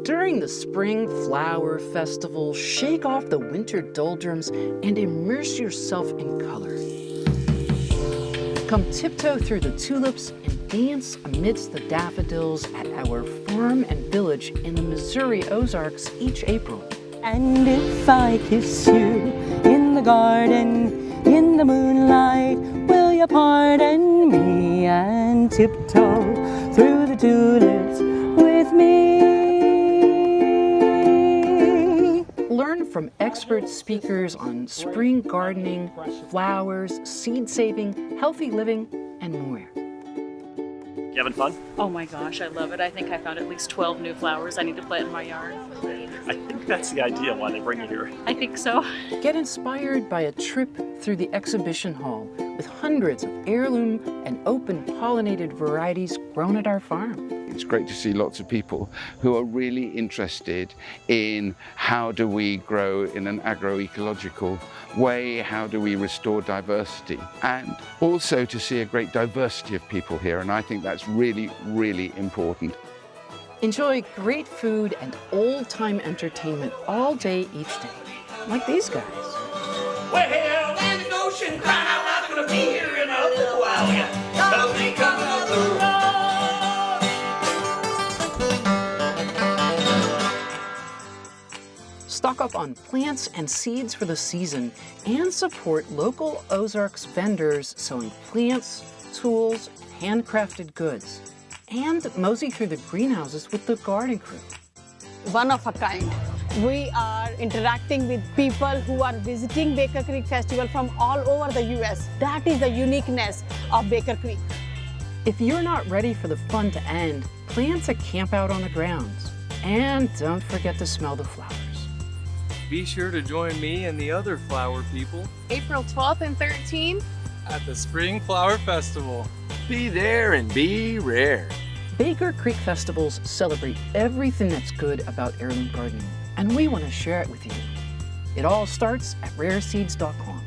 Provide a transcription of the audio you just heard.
During the Spring Flower Festival, shake off the winter doldrums and immerse yourself in color. Come tiptoe through the tulips and dance amidst the daffodils at our farm and village in the Missouri Ozarks each April. And if I kiss you in the garden, in the moonlight, will you pardon me and tiptoe through the tulips with me? Learn from expert speakers on spring gardening, flowers, seed saving, healthy living, and more. You having fun? Oh my gosh, I love it. I think I found at least 12 new flowers I need to plant in my yard. I think that's the idea why they bring you here. I think so. Get inspired by a trip through the exhibition hall with hundreds of heirloom and open pollinated varieties grown at our farm. It's great to see lots of people who are really interested in how do we grow in an agroecological way, how do we restore diversity, and also to see a great diversity of people here, and I think that's really, really important. Enjoy great food and old-time entertainment all day each day, like these guys. Well, and the ocean crying out loud, gonna be here in a little while. Yeah, don't be coming up the road. Stock up on plants and seeds for the season and support local Ozarks vendors selling plants, tools, handcrafted goods. And mosey through the greenhouses with the garden crew. One of a kind. We are interacting with people who are visiting Baker Creek Festival from all over the US. That is the uniqueness of Baker Creek. If you're not ready for the fun to end, plan to camp out on the grounds. And don't forget to smell the flowers. Be sure to join me and the other flower people April 12th and 13th at the Spring Flower Festival. Be there and be rare. Baker Creek Festivals celebrate everything that's good about heirloom gardening, and we want to share it with you. It all starts at rareseeds.com.